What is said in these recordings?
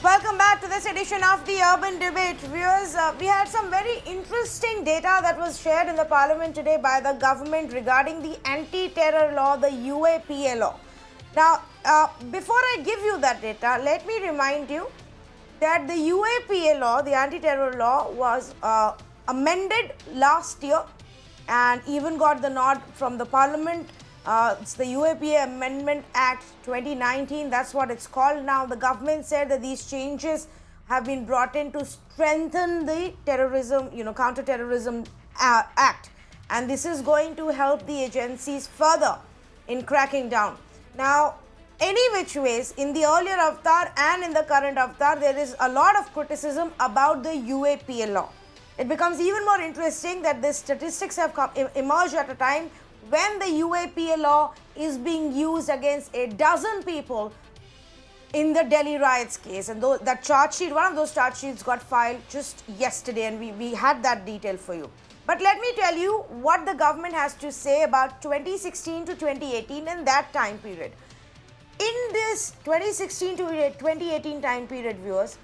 Welcome back to this edition of the Urban Debate. Viewers, we had some very interesting data that was shared in the Parliament today by the government regarding the anti-terror law, the UAPA law. Now, before I give you that data, let me remind you that the UAPA law, the anti-terror law, was amended last year and even got the nod from the Parliament. It's the UAPA Amendment Act 2019, that's what it's called now. The government said that these changes have been brought in to strengthen the terrorism, counter-terrorism act. And this is going to help the agencies further in cracking down. Now, any which ways, in the earlier avatar and in the current avatar, there is a lot of criticism about the UAPA law. It becomes even more interesting that the statistics have emerged at a time when the UAPA law is being used against a dozen people in the Delhi riots case. And that charge sheet, one of those charge sheets got filed just yesterday, and we had that detail for you. But let me tell you what the government has to say about 2016 to 2018 and that time period. In this 2016 to 2018 time period, viewers,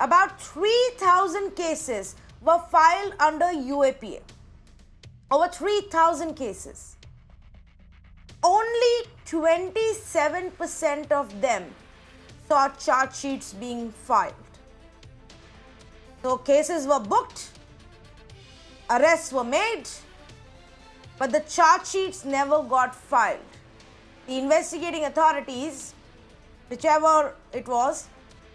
about 3,000 cases were filed under UAPA. Over 3,000 cases. Only 27% of them saw charge sheets being filed. So cases were booked, arrests were made, but the charge sheets never got filed. The investigating authorities, whichever it was,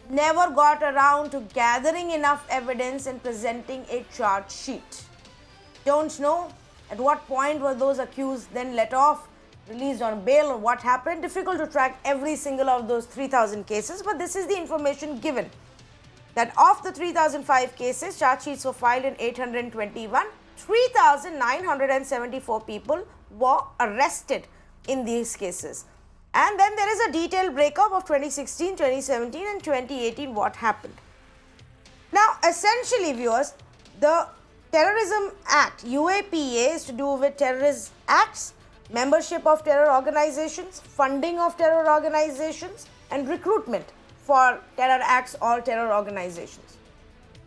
never got around to gathering enough evidence and presenting a charge sheet. Don't know at what point were those accused then let off, released on bail, or what happened. Difficult to track every single of those 3,000 cases, but this is the information given. That of the 3,005 cases, charge sheets were filed in 821. 3,974 people were arrested in these cases. And then there is a detailed breakup of 2016, 2017 and 2018 what happened. Now, essentially, viewers, the Terrorism Act, UAPA, is to do with terrorist acts, membership of terror organizations, funding of terror organizations, and recruitment for terror acts or terror organizations.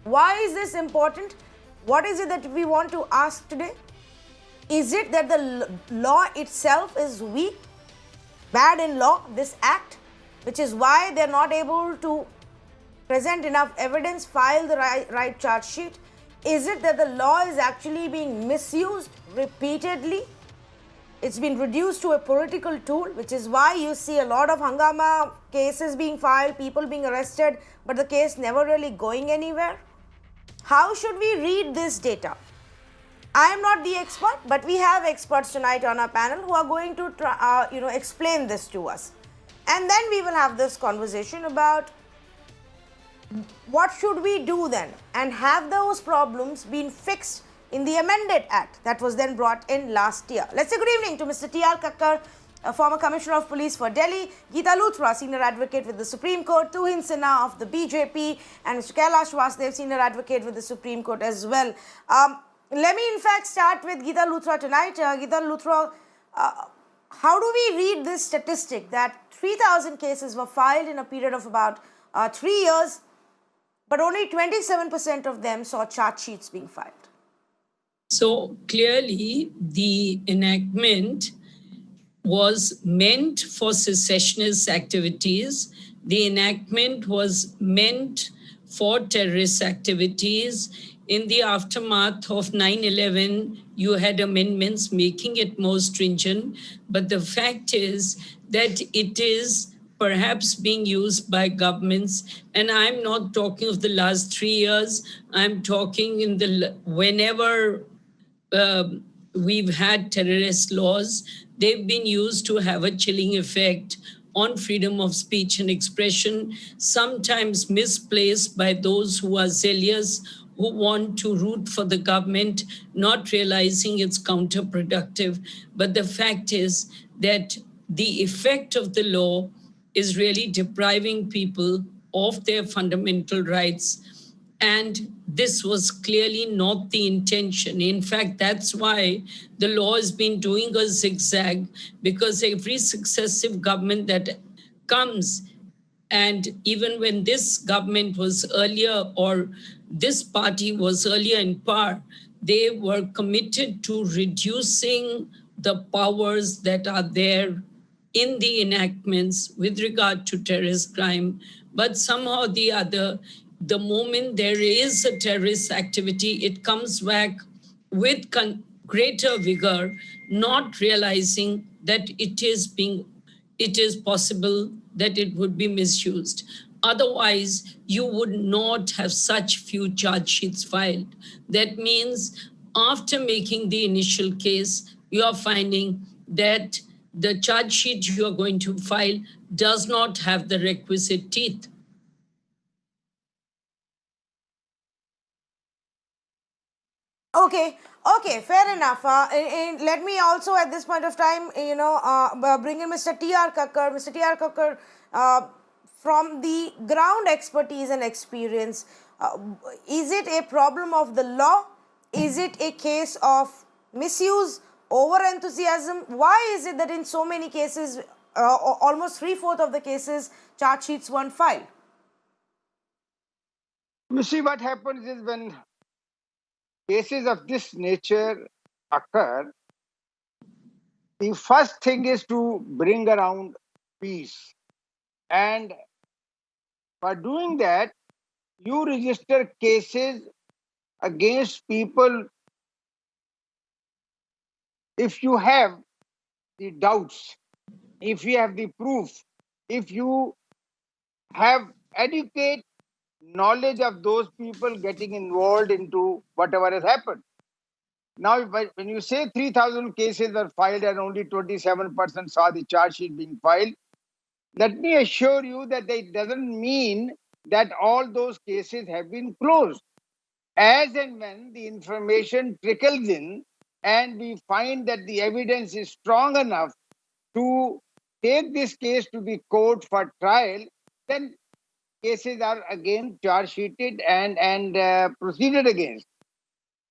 Why is this important? What is it that we want to ask today? Is it that the law itself is weak, bad in law, this act, which is why they're not able to present enough evidence, file the right charge sheet? Is it that the law is actually being misused repeatedly? It's been reduced to a political tool, which is why you see a lot of hangama cases being filed, people being arrested, but the case never really going anywhere. How should we read this data? I am not the expert, but we have experts tonight on our panel who are going to explain this to us. And then we will have this conversation about what should we do then, and have those problems been fixed in the amended act that was then brought in last year. Let's say good evening to Mr. T.R. Kakkar, a former Commissioner of Police for Delhi, Geeta Luthra, Senior Advocate with the Supreme Court, Tuhin Sinha of the BJP, and Mr. Kailash Vasudev, Senior Advocate with the Supreme Court as well. Let me in fact start with Geeta Luthra tonight. Geeta Luthra, how do we read this statistic that 3,000 cases were filed in a period of about 3 years, but only 27% of them saw charge sheets being filed? So clearly, the enactment was meant for secessionist activities. The enactment was meant for terrorist activities. In the aftermath of 9/11, you had amendments making it more stringent. But the fact is that it is perhaps being used by governments. And I'm not talking of the last 3 years. I'm talking in whenever we've had terrorist laws, they've been used to have a chilling effect on freedom of speech and expression, sometimes misplaced by those who are zealous, who want to root for the government, not realizing it's counterproductive. But the fact is that the effect of the law is really depriving people of their fundamental rights. And this was clearly not the intention. In fact, that's why the law has been doing a zigzag, because every successive government that comes And even when this government was earlier, or this party was earlier in power, they were committed to reducing the powers that are there in the enactments with regard to terrorist crime. But somehow or the other, the moment there is a terrorist activity, it comes back with greater vigor, not realizing that it is possible that it would be misused. Otherwise, you would not have such few charge sheets filed. That means after making the initial case, you are finding that the charge sheet you are going to file does not have the requisite teeth. Okay, okay, fair enough. Let me also at this point of time, bring in Mr. T.R. Kakkar. Mr. T.R. Kakkar, from the ground expertise and experience, is it a problem of the law? Is it a case of misuse, over enthusiasm? Why is it that in so many cases, almost 3/4 of the cases, charge sheets weren't filed? You see, what happens is when cases of this nature occur, the first thing is to bring around peace. And for doing that, you register cases against people if you have the doubts, if you have the proof, if you have adequate knowledge of those people getting involved into whatever has happened. Now, when you say 3,000 cases were filed and only 27% saw the charge sheet being filed, let me assure you that it doesn't mean that all those cases have been closed. As and when the information trickles in and we find that the evidence is strong enough to take this case to the court for trial, then cases are again charge sheeted and proceeded against.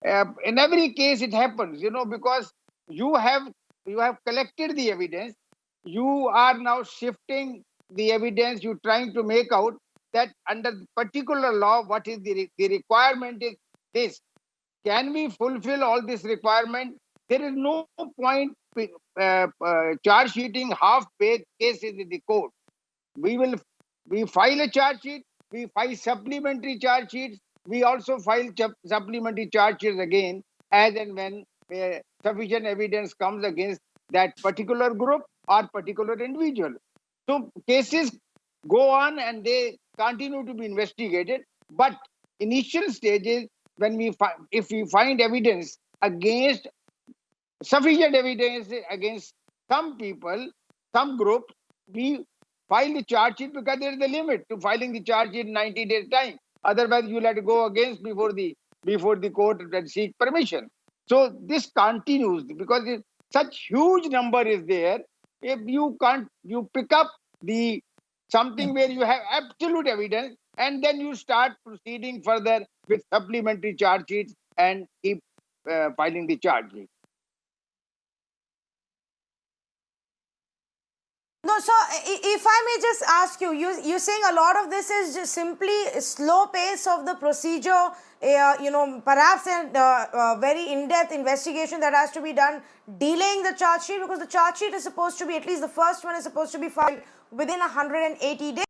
In every case it happens, because you have collected the evidence, you are now shifting the evidence, you trying to make out that under particular law what is the requirement is this. Can we fulfill all this requirement? There is no point charge sheeting half baked cases in the court. We file a charge sheet, we file supplementary charge sheets, we also file supplementary charge sheets again as and when sufficient evidence comes against that particular group or particular individual. So cases go on and they continue to be investigated, but initial stages, when if we find evidence against sufficient evidence against some people, some groups, we file the charge sheet, because there is a limit to filing the charge sheet in 90 days time. Otherwise, you'll have to go against before the court and seek permission. So this continues because such huge number is there. If you can't, you pick up something where you have absolute evidence, and then you start proceeding further with supplementary charge sheets and keep filing the charge sheet. No, so if I may just ask you, you're saying a lot of this is just simply slow pace of the procedure, perhaps a very in-depth investigation that has to be done, delaying the charge sheet, because the charge sheet is supposed to be, at least the first one is supposed to be filed within 180 days.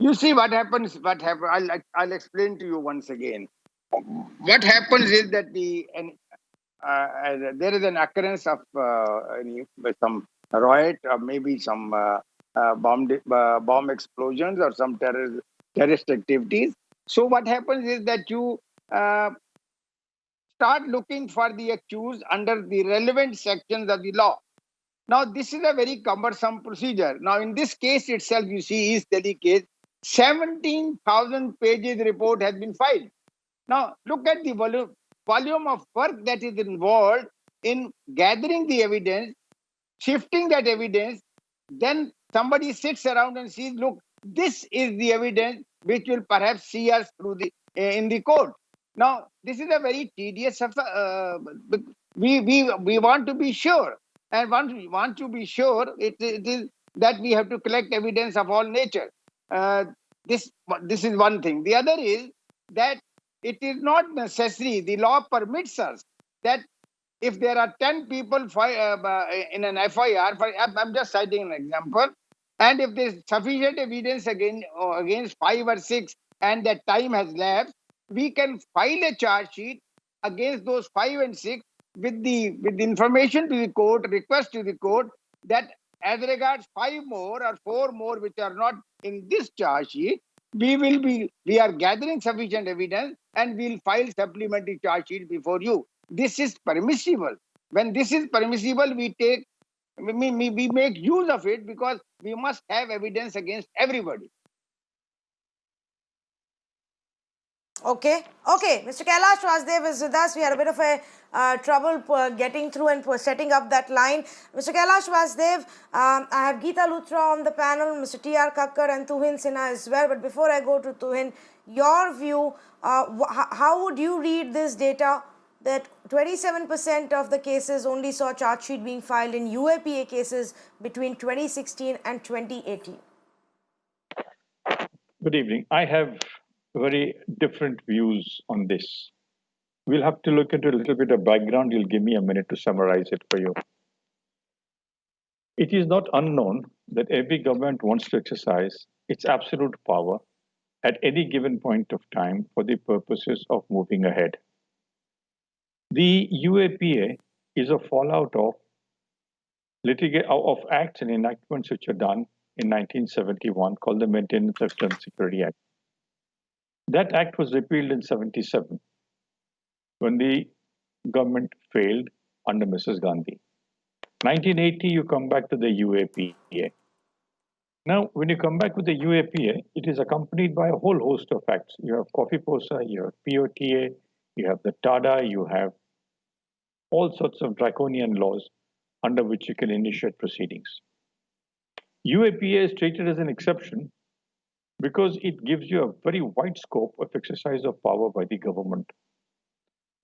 You see what happens. I'll explain to you once again. What happens is that there is an occurrence of some riot or maybe some bomb explosions or some terrorist activities. So what happens is that you start looking for the accused under the relevant sections of the law. Now, this is a very cumbersome procedure. Now, in this case itself, you see, East Delhi case, 17,000 pages report has been filed. Now, look at the volume of work that is involved in gathering the evidence, shifting that evidence, then somebody sits around and sees, look, this is the evidence which will perhaps see us through in the court. Now, this is a very tedious we want to be sure, and once we want to be sure, it is that we have to collect evidence of all nature. Uh, this is one thing. The other is that it is not necessary. The law permits us that if there are 10 people in an FIR, I'm just citing an example, and if there's sufficient evidence against 5 or 6 and that time has lapsed, we can file a charge sheet against those 5 and 6 with the information to the court, request to the court that as regards 5 more or 4 more which are not in this charge sheet, we are gathering sufficient evidence and we'll file supplementary charge sheet before you. This is permissible. When this is permissible, we make use of it because we must have evidence against everybody. Okay, Mr. Kailash Vasudev is with us. We had a bit of a trouble getting through and setting up that line. Mr. Kailash Vasudev, I have Geeta Luthra on the panel, Mr. T.R. Kakkar and Tuhin Sinha as well. But before I go to Tuhin, your view, how would you read this data that 27% of the cases only saw charge sheet being filed in UAPA cases between 2016 and 2018? Good evening. I have very different views on this. We'll have to look into a little bit of background. You'll give me a minute to summarize it for you. It is not unknown that every government wants to exercise its absolute power at any given point of time for the purposes of moving ahead. The UAPA is a fallout of acts and enactments which are done in 1971 called the Maintenance of Internal Security Act. That act was repealed in 77 when the government failed under Mrs. Gandhi. 1980, you come back to the UAPA. Now, when you come back with the UAPA, it is accompanied by a whole host of acts. You have Coffee Posa, you have POTA, you have the TADA, you have all sorts of draconian laws under which you can initiate proceedings. UAPA is treated as an exception because it gives you a very wide scope of exercise of power by the government.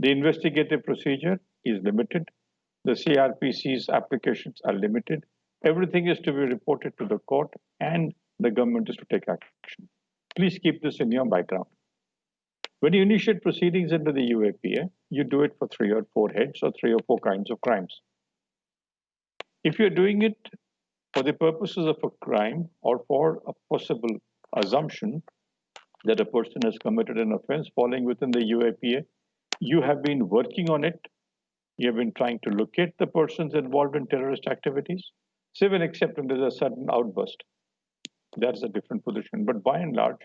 The investigative procedure is limited. The CRPC's applications are limited. Everything is to be reported to the court and the government is to take action. Please keep this in your background. When you initiate proceedings under the UAPA, you do it for 3 or 4 heads or 3 or 4 kinds of crimes. If you're doing it for the purposes of a crime or for a possible assumption that a person has committed an offense falling within the UAPA, you have been working on it. You have been trying to locate the persons involved in terrorist activities. Say when except when there's a sudden outburst. That's a different position. But by and large,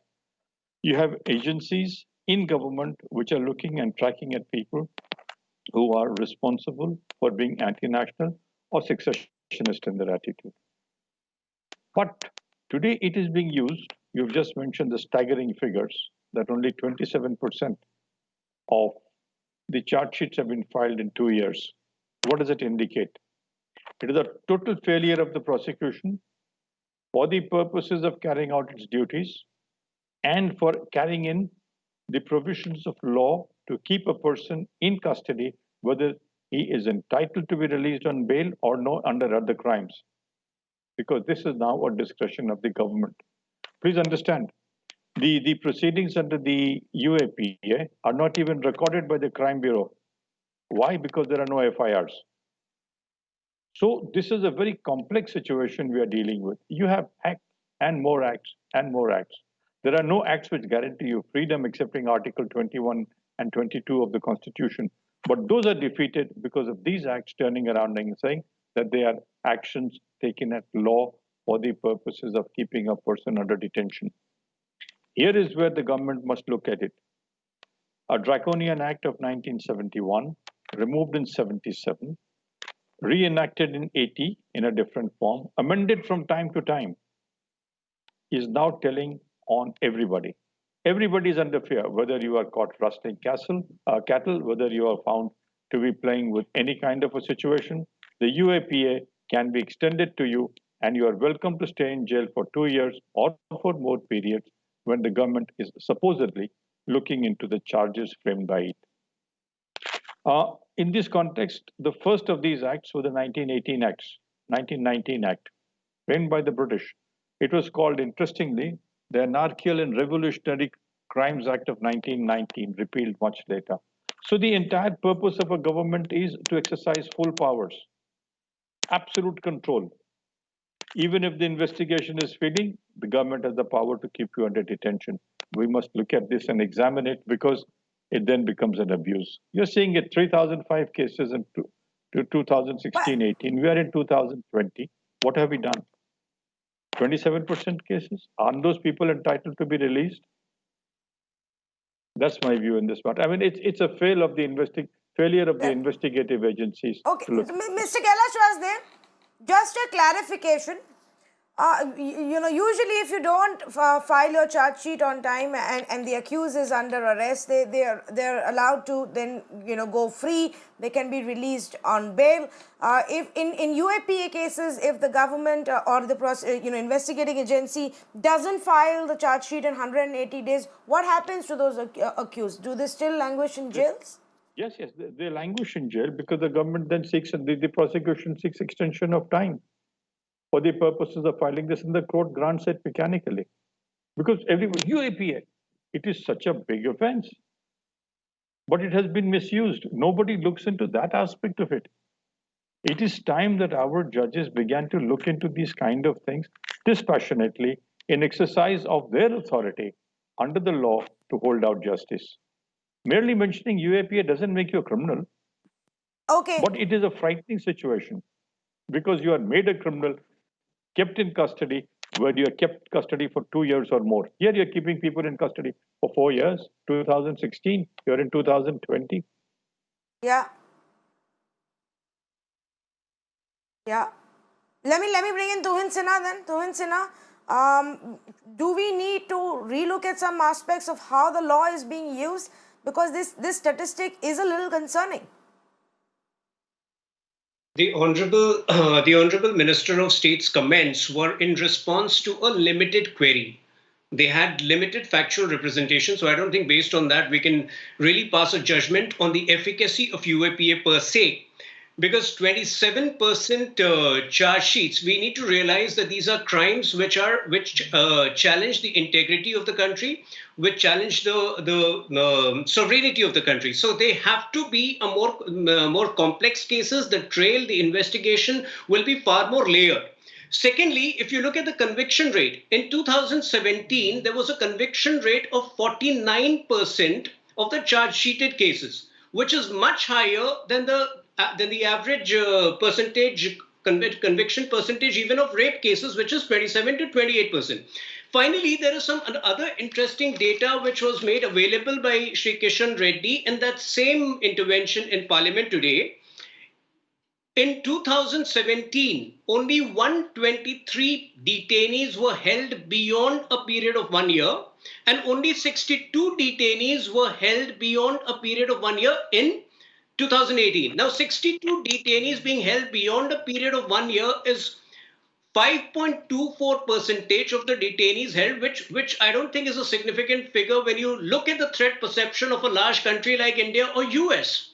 you have agencies in government which are looking and tracking at people who are responsible for being anti-national or secessionist in their attitude. But today it is being used. You've just mentioned the staggering figures that only 27% of the charge sheets have been filed in 2 years. What does it indicate? It is a total failure of the prosecution for the purposes of carrying out its duties and for carrying in the provisions of law to keep a person in custody, whether he is entitled to be released on bail or no under other crimes. Because this is now a discretion of the government. Please understand, the proceedings under the UAPA are not even recorded by the Crime Bureau. Why? Because there are no FIRs. So this is a very complex situation we are dealing with. You have acts and more acts and more acts. There are no acts which guarantee you freedom excepting Article 21 and 22 of the Constitution. But those are defeated because of these acts turning around and saying that they are actions taken at law for the purposes of keeping a person under detention. Here is where the government must look at it. A draconian act of 1971, removed in 77, reenacted in 80 in a different form, amended from time to time, is now telling on everybody. Everybody is under fear, whether you are caught rustling cattle, whether you are found to be playing with any kind of a situation. The UAPA can be extended to you and you are welcome to stay in jail for 2 years or for more periods when the government is supposedly looking into the charges framed by it. In this context, the first of these acts were the 1918 acts, 1919 Act, framed by the British. It was called, interestingly, the Anarchical and Revolutionary Crimes Act of 1919, repealed much later. So the entire purpose of a government is to exercise full powers, absolute control. Even if the investigation is failing, the government has the power to keep you under detention. We must look at this and examine it because it then becomes an abuse. You're seeing it 3,005 cases in 2016-18. We are in 2020. What have we done? 27% cases? Aren't those people entitled to be released? That's my view in this matter. I mean, it's a failure of the investigative agencies. Okay, To look. Mr. Kailash Vasudev, just a clarification. Usually if you don't file your charge sheet on time and the accused is under arrest, they're allowed to then go free. They can be released on bail. If in UAPA cases, if the government or the investigating agency doesn't file the charge sheet in 180 days, what happens to those accused? Do they still languish in jails? Yes, they languish in jail because the government then seeks, the prosecution seeks extension of time for the purposes of filing this, and the court grants it mechanically. Because UAPA, it is such a big offense, but it has been misused. Nobody looks into that aspect of it. It is time that our judges began to look into these kind of things dispassionately in exercise of their authority under the law to hold out justice. Merely mentioning UAPA doesn't make you a criminal. Okay. But it is a frightening situation because you are made a criminal, kept in custody, where you are kept custody for 2 years or more. Here you're keeping people in custody for 4 years, 2016, you're in 2020. Yeah. Yeah. Let me bring in Tuhin Sinha then. Tuhin Sinha, do we need to relook at some aspects of how the law is being used? Because this statistic is a little concerning. The Honorable Minister of State's comments were in response to a limited query. They had limited factual representation, so I don't think based on that we can really pass a judgment on the efficacy of UAPA per se. Because 27% charge sheets, we need to realize that these are crimes which challenge the integrity of the country, which challenge the sovereignty of the country. So they have to be a more complex cases. The trail, the investigation will be far more layered. Secondly, if you look at the conviction rate, in 2017, there was a conviction rate of 49% of the charge sheeted cases, which is much higher than the average conviction percentage even of rape cases, which is 27 to 28%. Finally, there is some other interesting data which was made available by Shri Kishan Reddy in that same intervention in Parliament today. In 2017, only 123 detainees were held beyond a period of 1 year, and only 62 detainees were held beyond a period of 1 year in 2018. Now, 62 detainees being held beyond a period of 1 year is 5.24% of the detainees held, which I don't think is a significant figure when you look at the threat perception of a large country like India or US.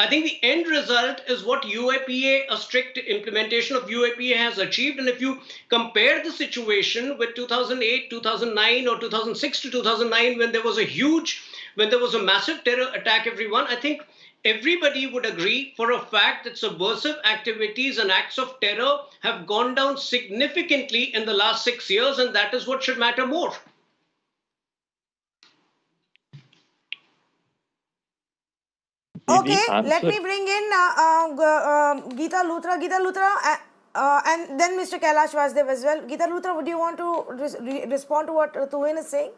I think the end result is what UAPA, a strict implementation of UAPA has achieved. And if you compare the situation with 2008, 2009 or 2006 to 2009, when there was a massive terror attack, I think everybody would agree for a fact that subversive activities and acts of terror have gone down significantly in the last 6 years. And that is what should matter more. Okay, let me bring in Geeta Luthra. Geeta Luthra, and then Mr. Kailash Vasudev as well. Geeta Luthra, would you want to respond to what Tuhin is saying?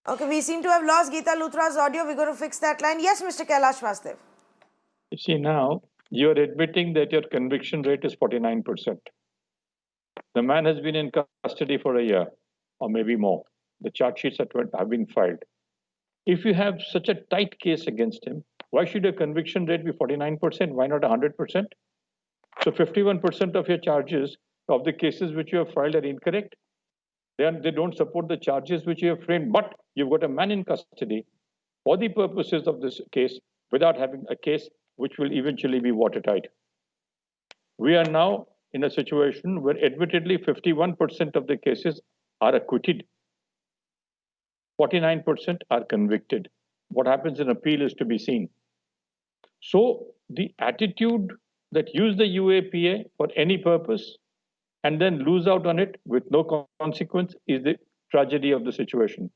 Okay, we seem to have lost Geeta Luthra's audio. We're going to fix that line. Yes, Mr. Kailash Vasudev. You see, now you're admitting that your conviction rate is 49%. The man has been in custody for a year or maybe more. The charge sheets have been filed. If you have such a tight case against him, why should your conviction rate be 49%? Why not 100%? So 51% of your charges of the cases which you have filed are incorrect. They don't support the charges which you have framed, but you've got a man in custody for the purposes of this case without having a case which will eventually be watertight. We are now in a situation where admittedly 51% of the cases are acquitted, 49% are convicted. What happens in appeal is to be seen. So the attitude that use the UAPA for any purpose and then lose out on it with no consequence is the tragedy of the situation.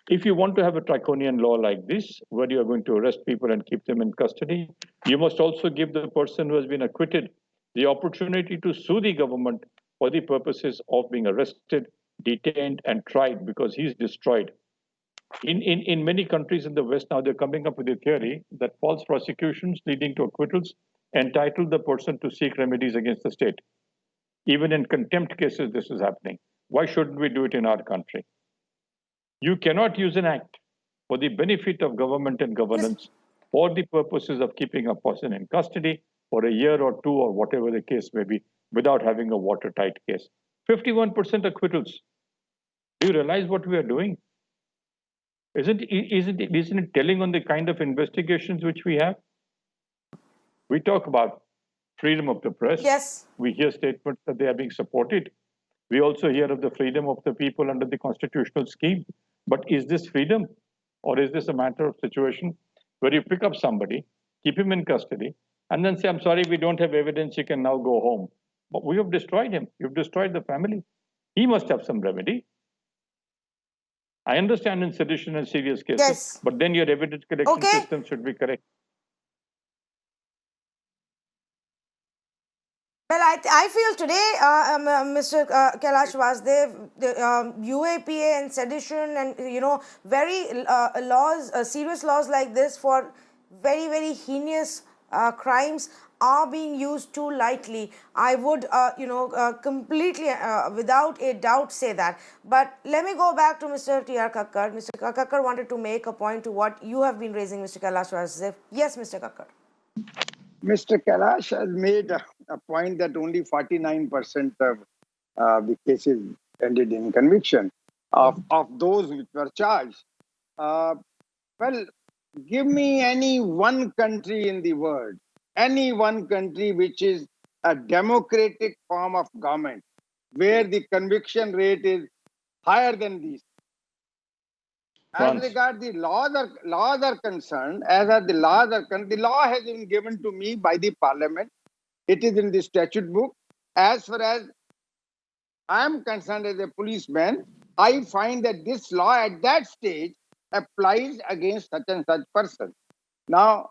If you want to have a draconian law like this, where you are going to arrest people and keep them in custody, you must also give the person who has been acquitted the opportunity to sue the government for the purposes of being arrested, detained, and tried because he's destroyed. In many countries in the West now, they're coming up with a theory that false prosecutions leading to acquittals entitle the person to seek remedies against the state. Even in contempt cases, this is happening. Why shouldn't we do it in our country? You cannot use an act for the benefit of government and governance for the purposes of keeping a person in custody for a year or two or whatever the case may be without having a watertight case. 51% acquittals. Do you realize what we are doing? Isn't it telling on the kind of investigations which we have? We talk about freedom of the press. Yes. We hear statements that they are being supported. We also hear of the freedom of the people under the constitutional scheme. But is this freedom? Or is this a matter of situation where you pick up somebody, keep him in custody, and then say, I'm sorry, we don't have evidence, you can now go home. But we have destroyed him. You've destroyed the family. He must have some remedy. I understand in sedition and serious cases, Yes. but then your evidence collection system should be correct. Well, I feel today, Mr. Kailash Vasudev, the UAPA and sedition and, very serious laws like this for very, very heinous crimes are being used too lightly. I would, completely, without a doubt say that. But let me go back to Mr. T.R. Kakkar. Mr. Kakkar wanted to make a point to what you have been raising, Mr. Kailash Vasudev. Yes, Mr. Kakkar. Mr. Kailash has made a point that only 49% of the cases ended in conviction of those which were charged. Well, give me any one country in the world, any one country which is a democratic form of government, where the conviction rate is higher than these. As regards the laws are concerned, the law has been given to me by the parliament. It is in the statute book. As far as I am concerned as a policeman, I find that this law at that stage applies against such and such person. Now,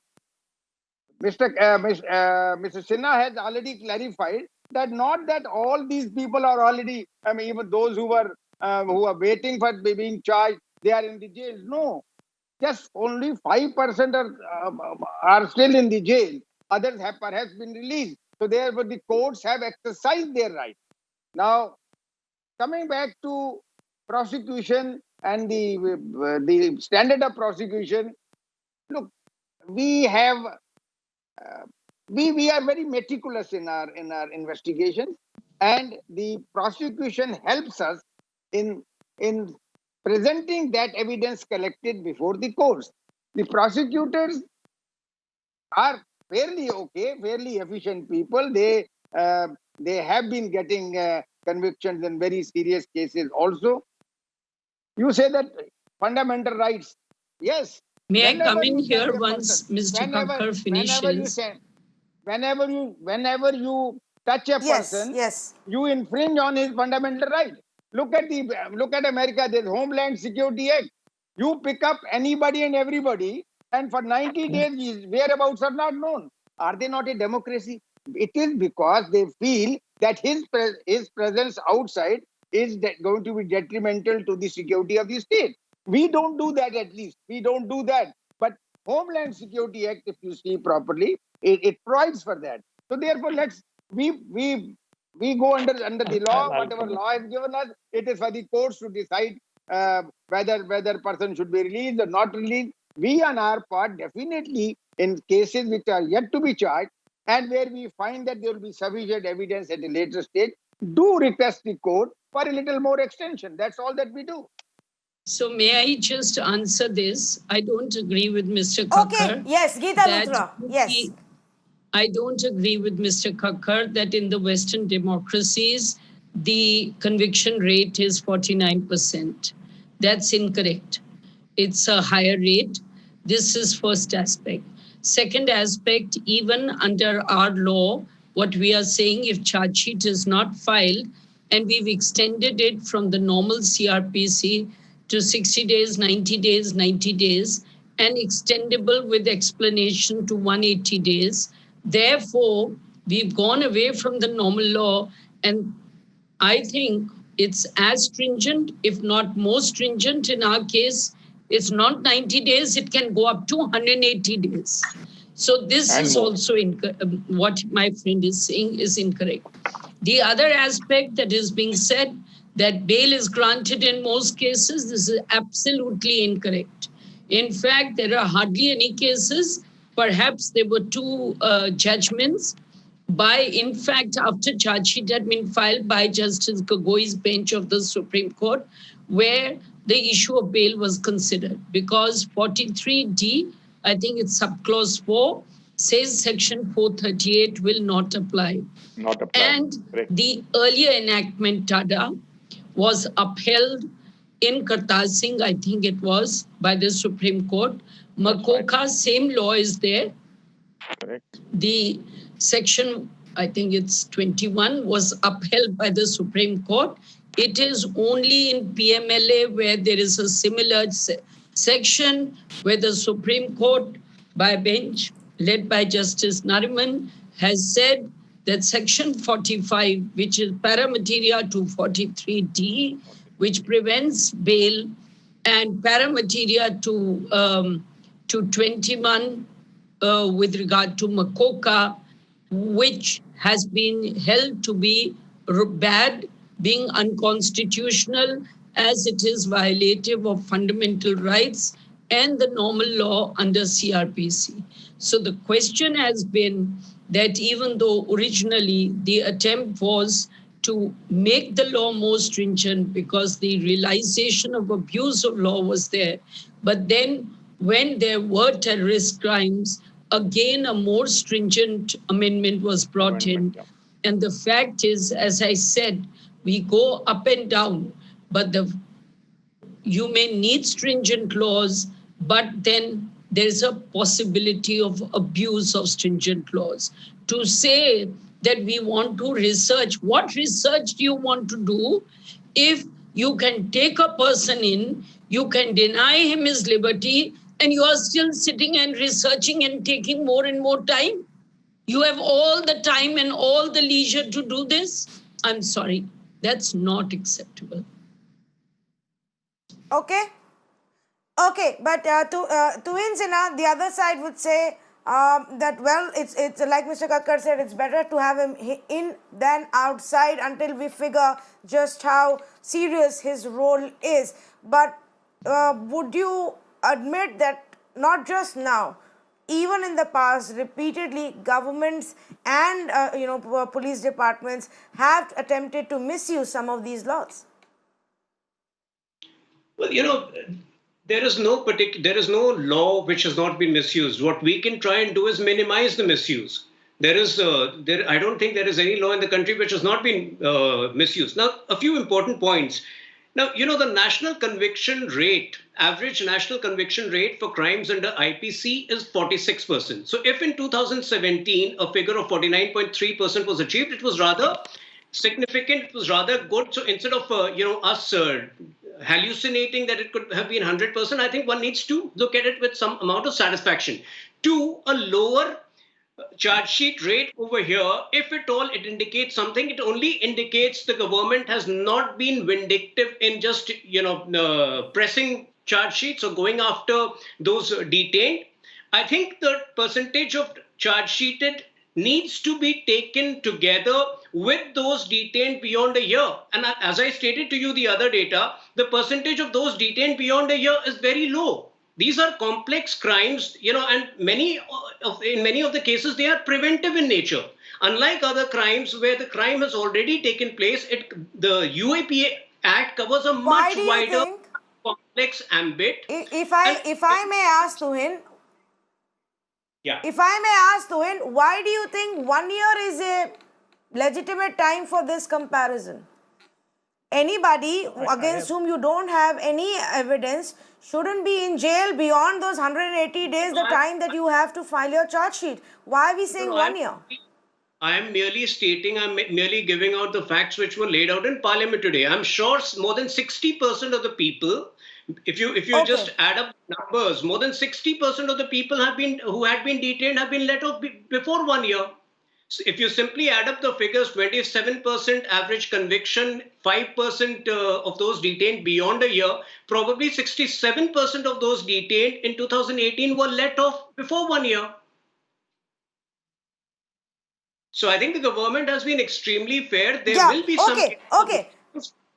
Mr. Sinha has already clarified that not that all these people are already, even those who are waiting for being charged, they are in the jail. No, just only 5% are still in the jail. Others have perhaps been released. So therefore, the courts have exercised their right. Now, coming back to prosecution and the standard of prosecution, look, we have we are very meticulous in our investigations, and the prosecution helps us in presenting that evidence collected before the courts. The prosecutors are fairly okay, fairly efficient people. They have been getting convictions in very serious cases also. You say that fundamental rights, yes. May I come in here once Mr. Kakkar finishes? Whenever you touch a person, yes, you infringe on his fundamental right. Look at America. There's Homeland Security Act. You pick up anybody and everybody, and for 90 days, his whereabouts are not known. Are they not a democracy? It is because they feel that his presence outside is going to be detrimental to the security of the state. We don't do that. At least we don't do that. But Homeland Security Act, if you see properly, it provides for that. So therefore, we go under the law. Whatever law is given us, it is for the courts to decide whether person should be released or not released. We on our part definitely, in cases which are yet to be charged and where we find that there will be sufficient evidence at a later stage, do request the court for a little more extension. That's all that we do. So may I just answer this? I don't agree with Mr. Okay, Kakkar. yes, Geeta that Luthra, yes. I don't agree with Mr. Kakkar that in the Western democracies, the conviction rate is 49%. That's incorrect. It's a higher rate. This is first aspect. Second aspect, even under our law, what we are saying, if charge sheet is not filed, and we've extended it from the normal CRPC to 60 days, 90 days, 90 days, and extendable with explanation to 180 days. Therefore, we've gone away from the normal law, and I think it's as stringent, if not more stringent in our case. It's not 90 days, it can go up to 180 days. So this And is more. also what my friend is saying is incorrect. The other aspect that is being said, that bail is granted in most cases, this is absolutely incorrect. In fact, there are hardly any cases. Perhaps there were two judgments in fact, after charge sheet had been filed by Justice Gogoi's bench of the Supreme Court, where the issue of bail was considered, because 43D, I think it's subclause 4, says section 438 will not apply. Not apply. And Correct. the earlier enactment, TADA, was upheld in Kartar Singh, I think it was, by the Supreme Court. Makoka, same law is there. Correct. The section, I think it's 21, was upheld by the Supreme Court. It is only in PMLA where there is a similar section where the Supreme Court, by a bench led by Justice Nariman, has said that section 45, which is para materia to 43D, which prevents bail, and para materia to 21 with regard to Makoka, which has been held to be bad, being unconstitutional, as it is violative of fundamental rights and the normal law under CRPC. So the question has been that even though originally the attempt was to make the law more stringent because the realization of abuse of law was there, but then when there were terrorist crimes, again a more stringent amendment was brought in. Yeah. And the fact is, as I said, we go up and down, but you may need stringent laws, but then there's a possibility of abuse of stringent laws. To say that we want to research, what research do you want to do if you can take a person in, you can deny him his liberty, and you are still sitting and researching and taking more and more time? You have all the time and all the leisure to do this? I'm sorry, that's not acceptable. Okay. Okay, but to Insina, the other side would say that, well, it's like Mr. Kakkar said, it's better to have him in than outside until we figure just how serious his role is. But would you admit that not just now, even in the past, repeatedly governments and police departments have attempted to misuse some of these laws? Well, there is no law which has not been misused. What we can try and do is minimize the misuse. I don't think there is any law in the country which has not been misused. Now, a few important points. Now, the national conviction rate, average national conviction rate for crimes under IPC is 46%. So if in 2017 a figure of 49.3% was achieved, it was rather significant, it was rather good. So instead of, us hallucinating that it could have been 100%, I think one needs to look at it with some amount of satisfaction. Two, a lower charge sheet rate over here, if at all it indicates something, it only indicates the government has not been vindictive in just, pressing charge sheets or going after those detained. I think the percentage of charge sheeted needs to be taken together with those detained beyond a year. And as I stated to you the other data, the percentage of those detained beyond a year is very low. These are complex crimes, and in many of the cases, they are preventive in nature. Unlike other crimes where the crime has already taken place, the UAPA Act covers a Why much do you wider, think, complex ambit. if And I may ask Tuhin, yeah, if I may ask Tuhin, why do you think 1 year is a legitimate time for this comparison? Anybody against whom you don't have any evidence shouldn't be in jail beyond those 180 days, the time that you have to file your charge sheet. Why are we saying no, 1 year? I am merely stating, I'm merely giving out the facts which were laid out in Parliament today. I'm sure more than 60% of the people, if you Okay. just add up numbers, more than 60% of the people who had been detained have been let off before 1 year. So if you simply add up the figures, 27% average conviction, 5% of those detained beyond a year, probably 67% of those detained in 2018 were let off before 1 year. So I think the government has been extremely fair. There Yeah, will be some okay.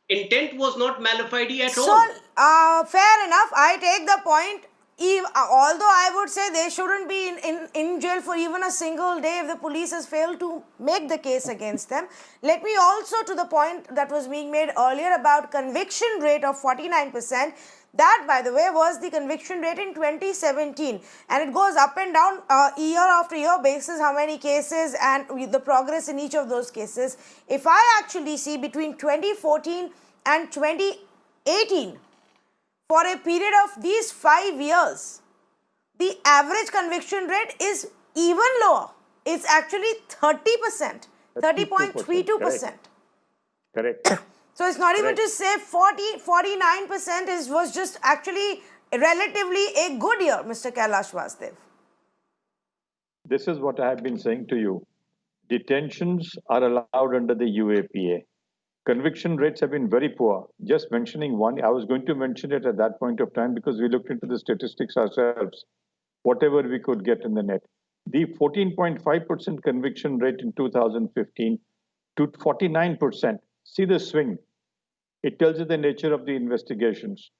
intent was not malafide at So, all. fair enough. I take the point. Although I would say they shouldn't be in jail for even a single day if the police has failed to make the case against them. Let me also, to the point that was being made earlier about conviction rate of 49%, that, by the way, was the conviction rate in 2017, and it goes up and down year after year basis how many cases and the progress in each of those cases. If I actually see between 2014 and 2018, for a period of these 5 years, the average conviction rate is even lower. It's actually 30%, 30.32%. Correct. So it's not even to say 49% was just actually relatively a good year, Mr. Kailash Vasudev. This is what I have been saying to you. Detentions are allowed under the UAPA. Conviction rates have been very poor. Just mentioning one, I was going to mention it at that point of time because we looked into the statistics ourselves, whatever we could get in the net. The 14.5% conviction rate in 2015 to 49%. See the swing. It tells you the nature of the investigations.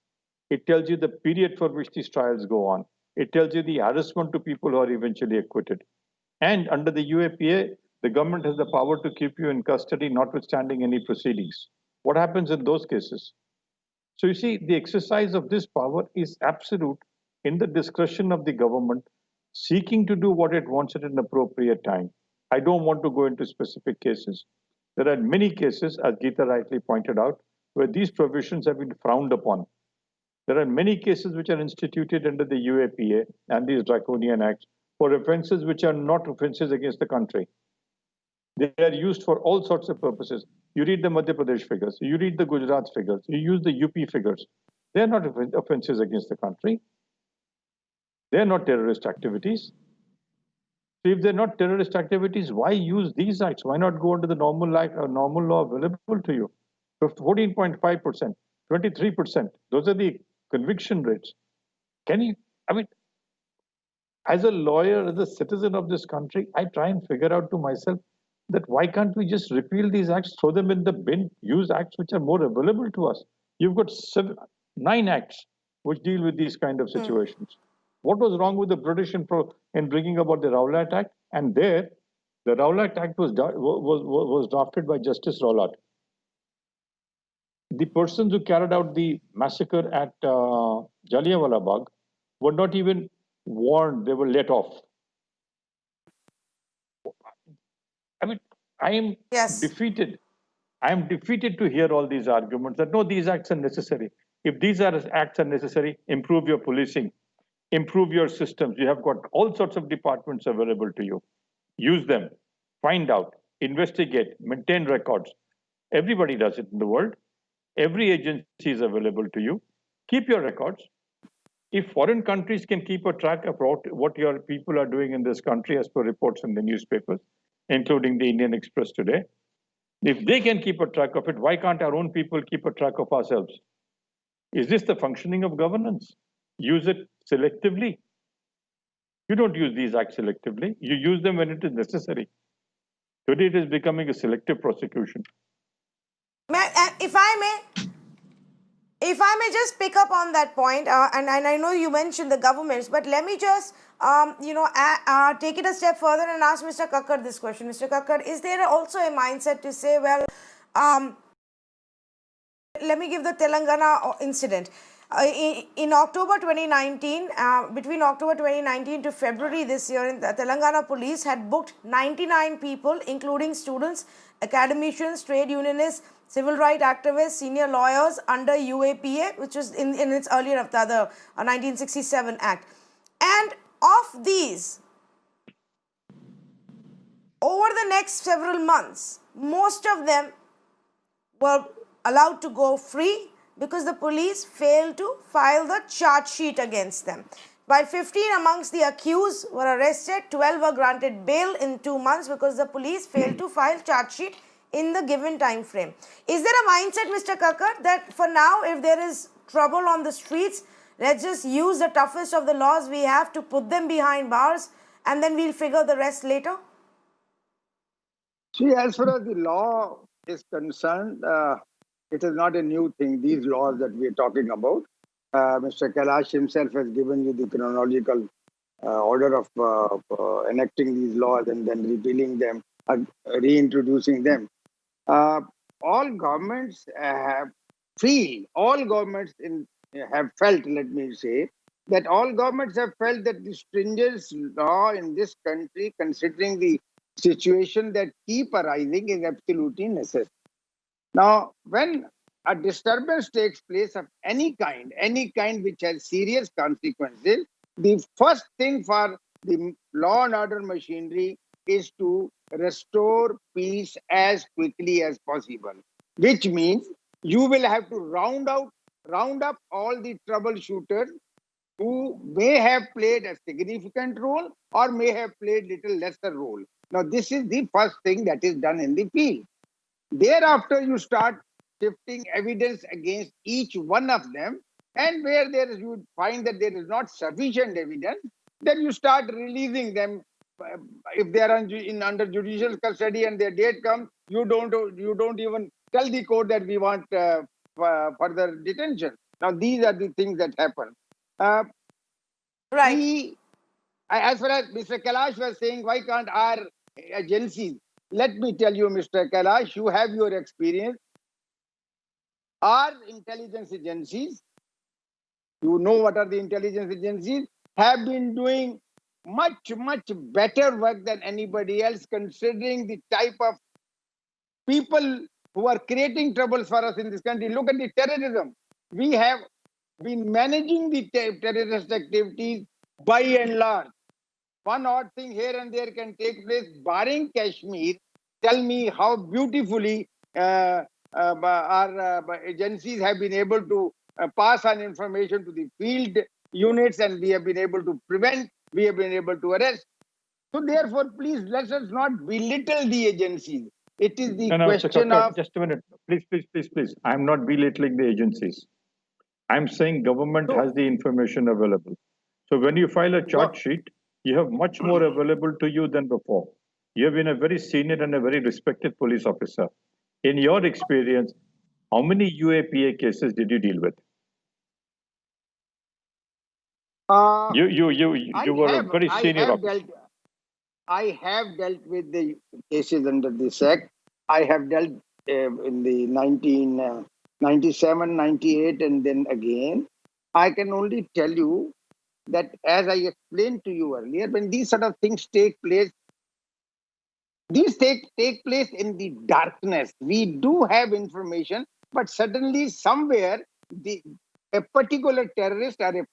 It tells you the period for which these trials go on. It tells you the harassment to people who are eventually acquitted. And under the UAPA, the government has the power to keep you in custody, notwithstanding any proceedings. What happens in those cases? So you see, the exercise of this power is absolute in the discretion of the government, seeking to do what it wants at an appropriate time. I don't want to go into specific cases. There are many cases, as Geeta rightly pointed out, where these provisions have been frowned upon. There are many cases which are instituted under the UAPA and these draconian acts for offenses which are not offenses against the country. They are used for all sorts of purposes. You read the Madhya Pradesh figures, you read the Gujarat figures, you use the UP figures. They are not offenses against the country. They are not terrorist activities. So if they're not terrorist activities, why use these acts? Why not go under the normal law available to you? 14.5%, 23%. Those are the conviction rates. As a lawyer, as a citizen of this country, I try and figure out to myself that why can't we just repeal these acts, throw them in the bin, use acts which are more available to us? You've got 9 acts which deal with these kind of situations. What was wrong with the British in bringing about the Rowlatt Act? And there, the Rowlatt Act was drafted by Justice Rowlatt. The persons who carried out the massacre at Jallianwala Bagh were not even warned, they were let off. I am defeated. I am defeated to hear all these arguments that no, these acts are necessary. If these acts are necessary, improve your policing, improve your systems. You have got all sorts of departments available to you. Use them, find out, investigate, maintain records. Everybody does it in the world. Every agency is available to you. Keep your records. If foreign countries can keep a track of what your people are doing in this country, as per reports in the newspapers, including the Indian Express today, if they can keep a track of it, why can't our own people keep a track of ourselves? Is this the functioning of governance? Use it selectively. You don't use these acts selectively. You use them when it is necessary. Today it is becoming a selective prosecution. If I may, If I may just pick up on that point, and I know you mentioned the governments, but let me just, take it a step further and ask Mr. Kakkar this question. Mr. Kakkar, is there also a mindset to say, well, let me give the Telangana incident. In October 2019, between October 2019 to February this year, the Telangana police had booked 99 people, including students, academicians, trade unionists, civil rights activists, senior lawyers under UAPA, which was in its earlier of the 1967 Act. And of these, over the next several months, most of them were allowed to go free because the police failed to file the charge sheet against them. While 15 amongst the accused were arrested, 12 were granted bail in 2 months because the police failed to file charge sheet in the given time frame. Is there a mindset, Mr. Kakkar, that for now, if there is trouble on the streets, let's just use the toughest of the laws we have to put them behind bars and then we'll figure the rest later? See, as far as the law is concerned, it is not a new thing, these laws that we are talking about. Mr. Kailash himself has given you the chronological order of enacting these laws and then repealing them, reintroducing them. All governments have felt, let me say, that all governments have felt that the stringent law in this country, considering the situation that keep arising, is absolutely necessary. Now, when a disturbance takes place of any kind which has serious consequences, the first thing for the law and order machinery is to restore peace as quickly as possible, which means you will have to round up all the troubleshooters who may have played a significant role or may have played little lesser role. Now, this is the first thing that is done in the field. Thereafter, you start shifting evidence against each one of them, and where you find that there is not sufficient evidence, then you start releasing them. If they are under judicial custody and their date comes, you don't even tell the court that we want further detention. Now, these are the things that happen. Right. As far as Mr. Kailash was saying, why can't our agencies? Let me tell you, Mr. Kailash, you have your experience. Our intelligence agencies, you know what are the intelligence agencies, have been doing much better work than anybody else, considering the type of people who are creating troubles for us in this country. Look at the terrorism. We have been managing the terrorist activities by and large. One odd thing here and there can take place, barring Kashmir. Tell me how beautifully our agencies have been able to pass on information to the field units, and we have been able to prevent, we have been able to arrest. So therefore, please let us not belittle the agencies. It is the question of... Just a minute. Please. I'm not belittling the agencies. I'm saying government has the information available. So when you file a charge sheet, you have much more available to you than before. You have been a very senior and a very respected police officer. In your experience, how many UAPA cases did you deal with? You were a very senior officer. I have dealt with the cases under this act. I have dealt in the 1997, 98, and then again. I can only tell you that, as I explained to you earlier, when these sort of things take place, these take place in the darkness. We do have information, but suddenly somewhere a particular terrorist or a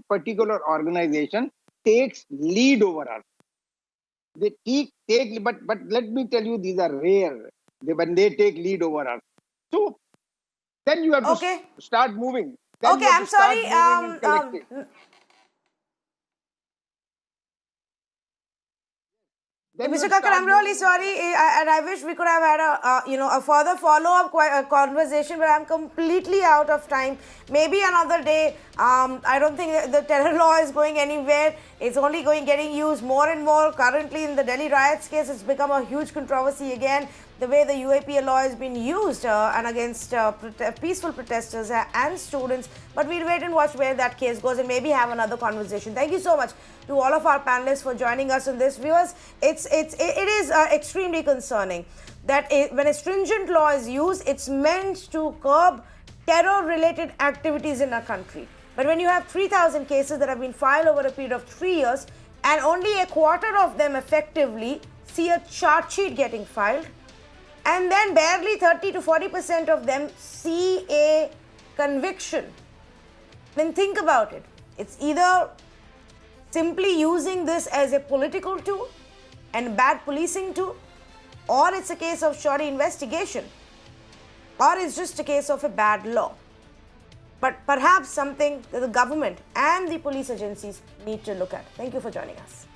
particular organization takes lead over us. They take, but let me tell you, these are rare when they take lead over us. So then you have to start moving. Then Okay, I'm sorry. then Mr. you'll Kakkar, start I'm really moving- sorry, and I wish we could have had a further follow-up conversation, but I'm completely out of time. Maybe another day. I don't think the terror law is going anywhere. It's only getting used more and more. Currently, in the Delhi riots case, it's become a huge controversy again. The way the UAPA law has been used and against peaceful protesters and students. But we'll wait and watch where that case goes and maybe have another conversation. Thank you so much to all of our panelists for joining us on this. Viewers, it is extremely concerning that when a stringent law is used, it's meant to curb terror-related activities in our country. But when you have 3,000 cases that have been filed over a period of 3 years and only a quarter of them effectively see a charge sheet getting filed, and then barely 30 to 40% of them see a conviction, then think about it. It's either simply using this as a political tool and bad policing tool, or it's a case of shoddy investigation, or it's just a case of a bad law. But perhaps something that the government and the police agencies need to look at. Thank you for joining us.